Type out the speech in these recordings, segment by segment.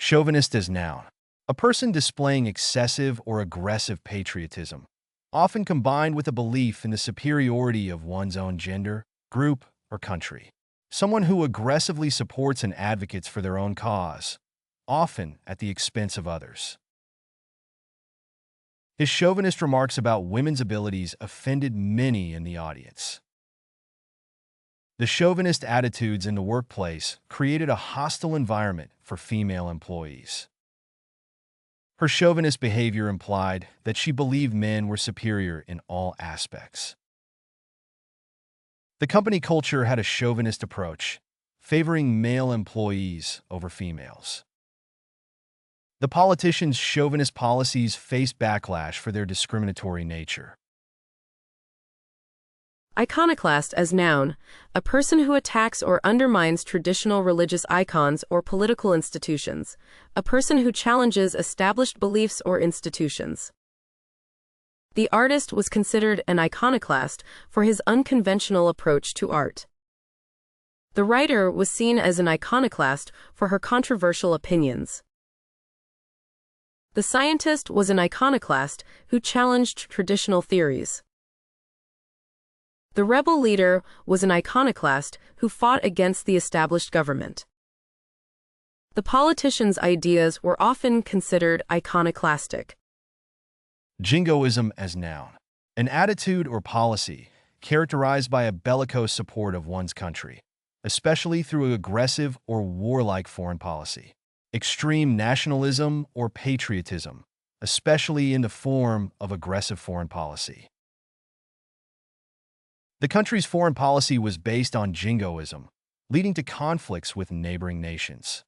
Chauvinist as noun. A person displaying excessive or aggressive patriotism, often combined with a belief in the superiority of one's own gender, group, or country. Someone who aggressively supports and advocates for their own cause, often at the expense of others. His chauvinist remarks about women's abilities offended many in the audience. The chauvinist attitudes in the workplace created a hostile environment for female employees. Her chauvinist behavior implied that she believed men were superior in all aspects. The company culture had a chauvinist approach, favoring male employees over females. The politicians' chauvinist policies faced backlash for their discriminatory nature. Iconoclast as noun, a person who attacks or undermines traditional religious icons or political institutions, a person who challenges established beliefs or institutions. The artist was considered an iconoclast for his unconventional approach to art. The writer was seen as an iconoclast for her controversial opinions. The scientist was an iconoclast who challenged traditional theories. The rebel leader was an iconoclast who fought against the established government. The politician's ideas were often considered iconoclastic. Jingoism as noun. An attitude or policy characterized by a bellicose support of one's country, especially through aggressive or warlike foreign policy. Extreme nationalism or patriotism, especially in the form of aggressive foreign policy. The country's foreign policy was based on jingoism, leading to conflicts with neighboring nations.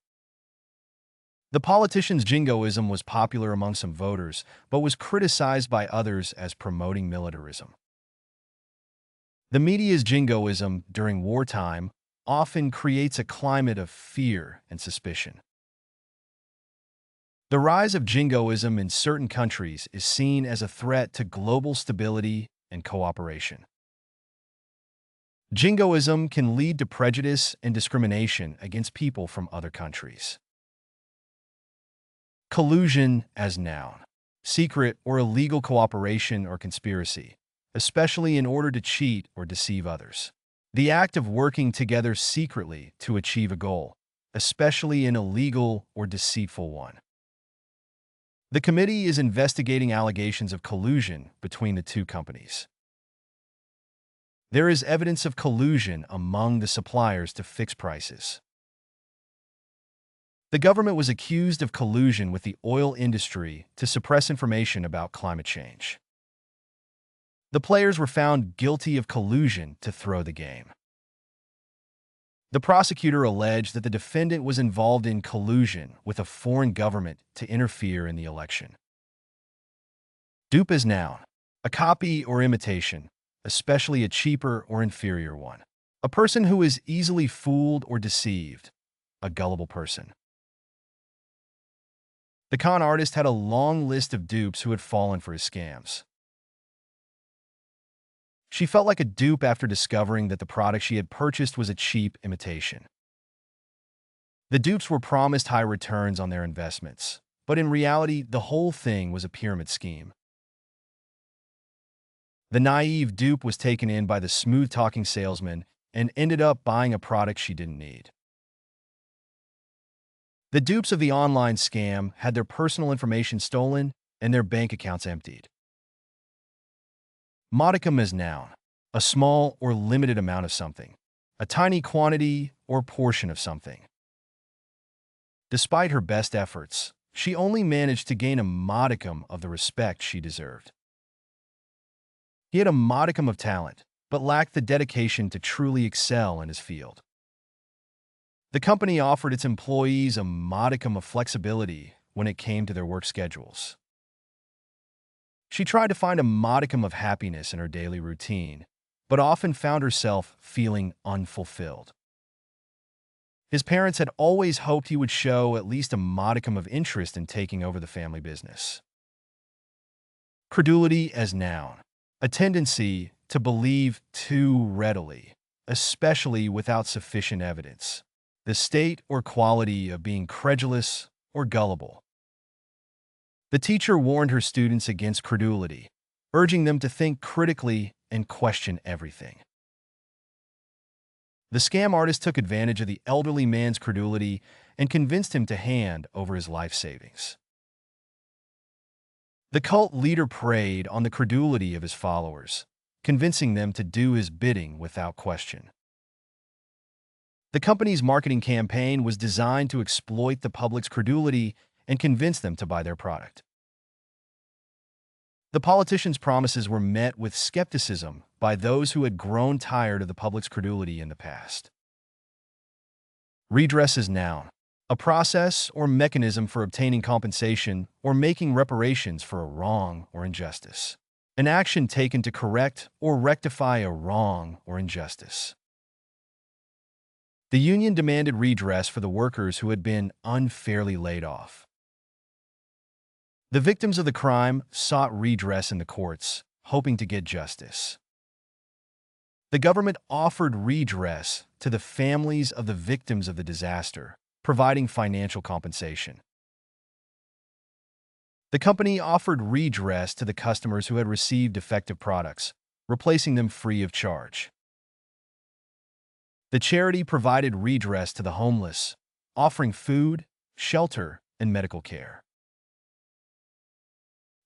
The politician's jingoism was popular among some voters, but was criticized by others as promoting militarism. The media's jingoism during wartime often creates a climate of fear and suspicion. The rise of jingoism in certain countries is seen as a threat to global stability and cooperation. Jingoism can lead to prejudice and discrimination against people from other countries. Collusion as noun. Secret or illegal cooperation or conspiracy, especially in order to cheat or deceive others. The act of working together secretly to achieve a goal, especially an illegal or deceitful one. The committee is investigating allegations of collusion between the two companies. There is evidence of collusion among the suppliers to fix prices. The government was accused of collusion with the oil industry to suppress information about climate change. The players were found guilty of collusion to throw the game. The prosecutor alleged that the defendant was involved in collusion with a foreign government to interfere in the election. Dupe as noun. A copy or imitation, especially a cheaper or inferior one. A person who is easily fooled or deceived, a gullible person. The con artist had a long list of dupes who had fallen for his scams. She felt like a dupe after discovering that the product she had purchased was a cheap imitation. The dupes were promised high returns on their investments, but in reality, the whole thing was a pyramid scheme. The naive dupe was taken in by the smooth-talking salesman and ended up buying a product she didn't need. The dupes of the online scam had their personal information stolen and their bank accounts emptied. Modicum as noun. A small or limited amount of something. A tiny quantity or portion of something. Despite her best efforts, she only managed to gain a modicum of the respect she deserved. He had a modicum of talent, but lacked the dedication to truly excel in his field. The company offered its employees a modicum of flexibility when it came to their work schedules. She tried to find a modicum of happiness in her daily routine, but often found herself feeling unfulfilled. His parents had always hoped he would show at least a modicum of interest in taking over the family business. Credulity as noun. A tendency to believe too readily, especially without sufficient evidence. The state or quality of being credulous or gullible. The teacher warned her students against credulity, urging them to think critically and question everything. The scam artist took advantage of the elderly man's credulity and convinced him to hand over his life savings. The cult leader preyed on the credulity of his followers, convincing them to do his bidding without question. The company's marketing campaign was designed to exploit the public's credulity and convince them to buy their product. The politicians' promises were met with skepticism by those who had grown tired of the public's credulity in the past. Redress is noun, a process or mechanism for obtaining compensation or making reparations for a wrong or injustice. An action taken to correct or rectify a wrong or injustice. The union demanded redress for the workers who had been unfairly laid off. The victims of the crime sought redress in the courts, hoping to get justice. The government offered redress to the families of the victims of the disaster, providing financial compensation. The company offered redress to the customers who had received defective products, replacing them free of charge. The charity provided redress to the homeless, offering food, shelter, and medical care.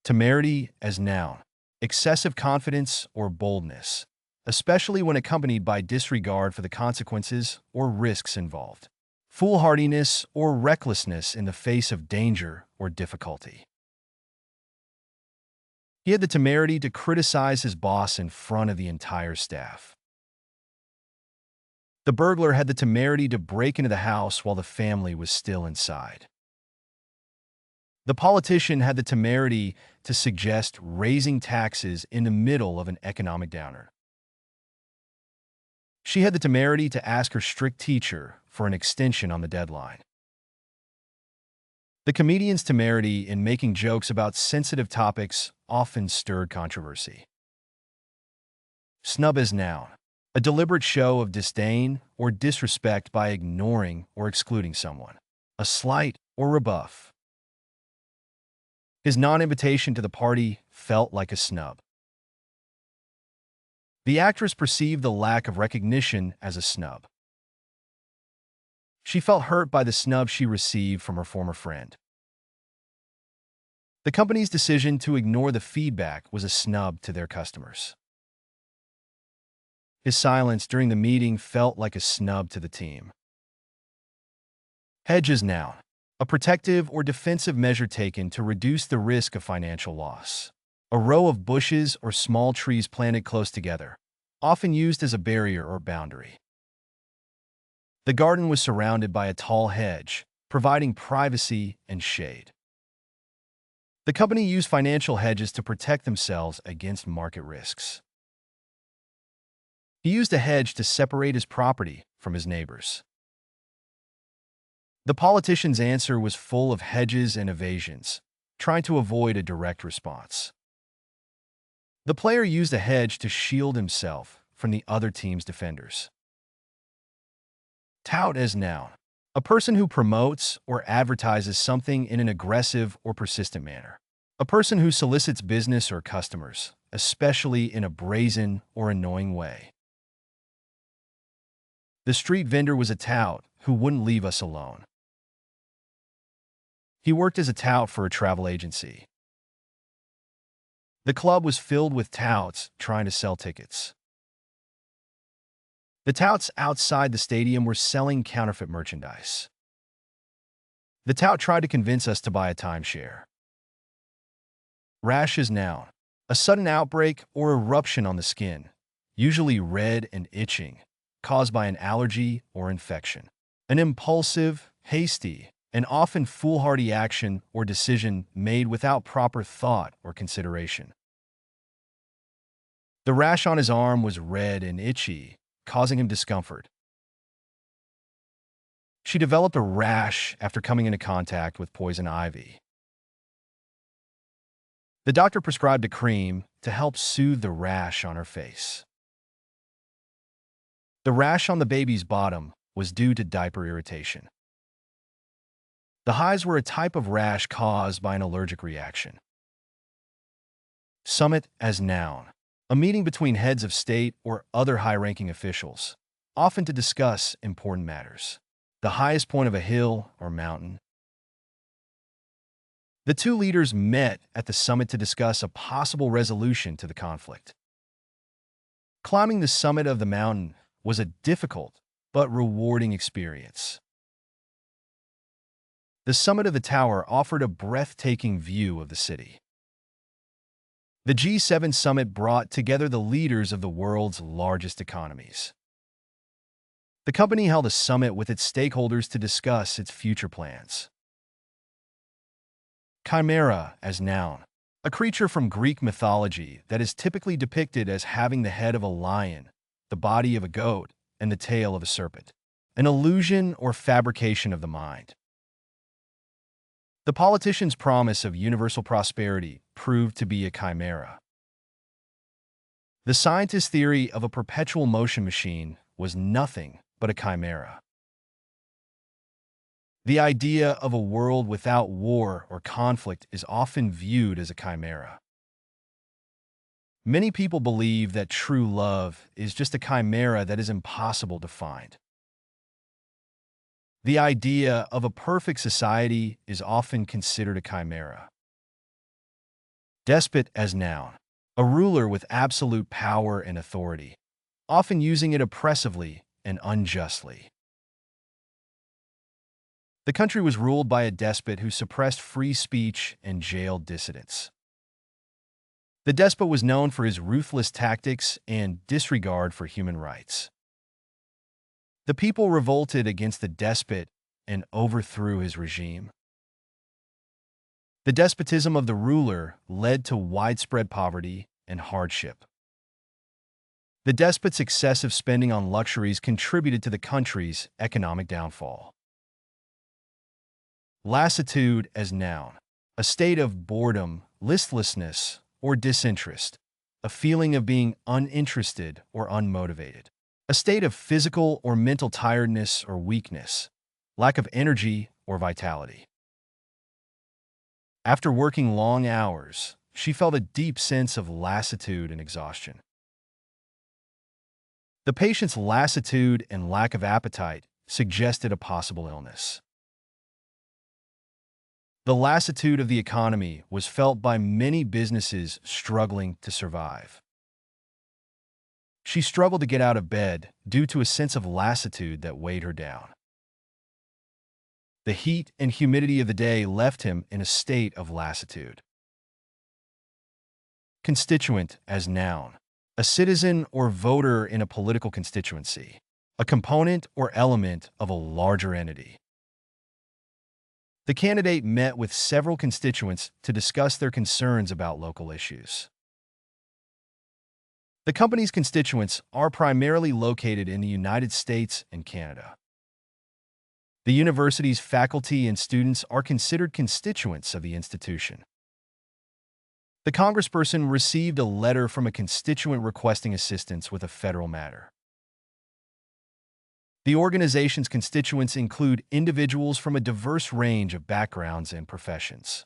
Temerity as noun, excessive confidence or boldness, especially when accompanied by disregard for the consequences or risks involved. Foolhardiness or recklessness in the face of danger or difficulty. He had the temerity to criticize his boss in front of the entire staff. The burglar had the temerity to break into the house while the family was still inside. The politician had the temerity to suggest raising taxes in the middle of an economic downturn. She had the temerity to ask her strict teacher for an extension on the deadline. The comedian's temerity in making jokes about sensitive topics often stirred controversy. Snub as noun, a deliberate show of disdain or disrespect by ignoring or excluding someone, a slight or rebuff. His non-invitation to the party felt like a snub. The actress perceived the lack of recognition as a snub. She felt hurt by the snub she received from her former friend. The company's decision to ignore the feedback was a snub to their customers. His silence during the meeting felt like a snub to the team. Hedge is noun, a protective or defensive measure taken to reduce the risk of financial loss. A row of bushes or small trees planted close together, often used as a barrier or boundary. The garden was surrounded by a tall hedge, providing privacy and shade. The company used financial hedges to protect themselves against market risks. He used a hedge to separate his property from his neighbors. The politician's answer was full of hedges and evasions, trying to avoid a direct response. The player used a hedge to shield himself from the other team's defenders. Tout as noun, a person who promotes or advertises something in an aggressive or persistent manner. A person who solicits business or customers, especially in a brazen or annoying way. The street vendor was a tout who wouldn't leave us alone. He worked as a tout for a travel agency. The club was filled with touts trying to sell tickets. The touts outside the stadium were selling counterfeit merchandise. The tout tried to convince us to buy a timeshare. Rash is noun, a sudden outbreak or eruption on the skin, usually red and itching, caused by an allergy or infection. An impulsive, hasty, and often foolhardy action or decision made without proper thought or consideration. The rash on his arm was red and itchy, causing him discomfort. She developed a rash after coming into contact with poison ivy. The doctor prescribed a cream to help soothe the rash on her face. The rash on the baby's bottom was due to diaper irritation. The highs were a type of rash caused by an allergic reaction. Summit as noun. A meeting between heads of state or other high-ranking officials, often to discuss important matters. The highest point of a hill or mountain. The two leaders met at the summit to discuss a possible resolution to the conflict. Climbing the summit of the mountain was a difficult but rewarding experience. The summit of the tower offered a breathtaking view of the city. The G7 summit brought together the leaders of the world's largest economies. The company held a summit with its stakeholders to discuss its future plans. Chimera as noun. A creature from Greek mythology that is typically depicted as having the head of a lion, the body of a goat, and the tail of a serpent. An illusion or fabrication of the mind. The politician's promise of universal prosperity proved to be a chimera. The scientist's theory of a perpetual motion machine was nothing but a chimera. The idea of a world without war or conflict is often viewed as a chimera. Many people believe that true love is just a chimera that is impossible to find. The idea of a perfect society is often considered a chimera. Despot as noun. A ruler with absolute power and authority, often using it oppressively and unjustly. The country was ruled by a despot who suppressed free speech and jailed dissidents. The despot was known for his ruthless tactics and disregard for human rights. The people revolted against the despot and overthrew his regime. The despotism of the ruler led to widespread poverty and hardship. The despot's excessive spending on luxuries contributed to the country's economic downfall. Lassitude as noun. A state of boredom, listlessness, or disinterest. A feeling of being uninterested or unmotivated. A state of physical or mental tiredness or weakness. Lack of energy or vitality. After working long hours, she felt a deep sense of lassitude and exhaustion. The patient's lassitude and lack of appetite suggested a possible illness. The lassitude of the economy was felt by many businesses struggling to survive. She struggled to get out of bed due to a sense of lassitude that weighed her down. The heat and humidity of the day left him in a state of lassitude. Constituent as noun. A citizen or voter in a political constituency. A component or element of a larger entity. The candidate met with several constituents to discuss their concerns about local issues. The company's constituents are primarily located in the United States and Canada. The university's faculty and students are considered constituents of the institution. The congressperson received a letter from a constituent requesting assistance with a federal matter. The organization's constituents include individuals from a diverse range of backgrounds and professions.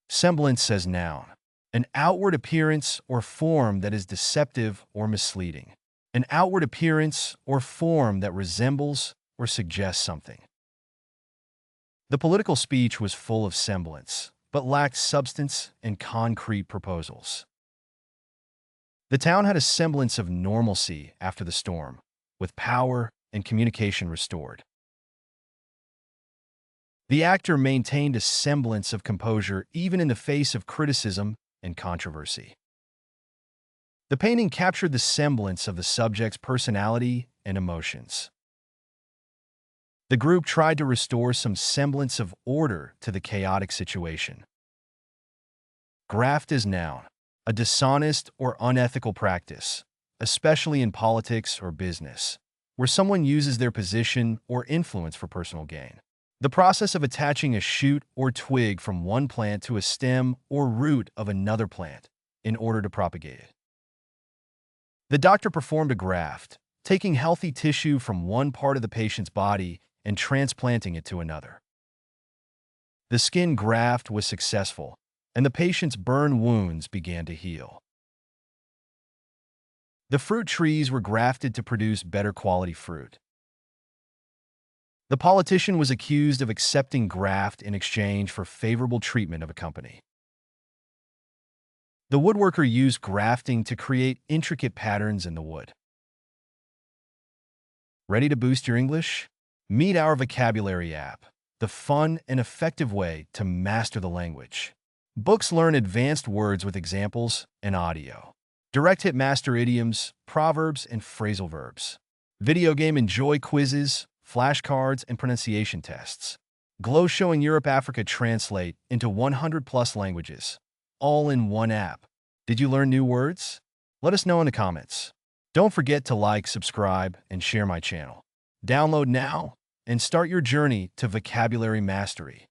Semblance as noun. An outward appearance or form that is deceptive or misleading. An outward appearance or form that resembles or suggests something. The political speech was full of semblance, but lacked substance and concrete proposals. The town had a semblance of normalcy after the storm, with power and communication restored. The actor maintained a semblance of composure even in the face of criticism and controversy. The painting captured the semblance of the subject's personality and emotions. The group tried to restore some semblance of order to the chaotic situation. Graft is noun. A dishonest or unethical practice, especially in politics or business, where someone uses their position or influence for personal gain. The process of attaching a shoot or twig from one plant to a stem or root of another plant in order to propagate it. The doctor performed a graft, taking healthy tissue from one part of the patient's body and transplanting it to another. The skin graft was successful, and the patient's burn wounds began to heal. The fruit trees were grafted to produce better quality fruit. The politician was accused of accepting graft in exchange for favorable treatment of a company. The woodworker used grafting to create intricate patterns in the wood. Ready to boost your English? Meet our vocabulary app, the fun and effective way to master the language. Books learn advanced words with examples and audio. Direct hit master idioms, proverbs, and phrasal verbs. Video game enjoy quizzes, flashcards, and pronunciation tests. Glow showing Europe, Africa translate into 100+ languages, all in one app. Did you learn new words? Let us know in the comments. Don't forget to like, subscribe, and share my channel. Download now and start your journey to vocabulary mastery.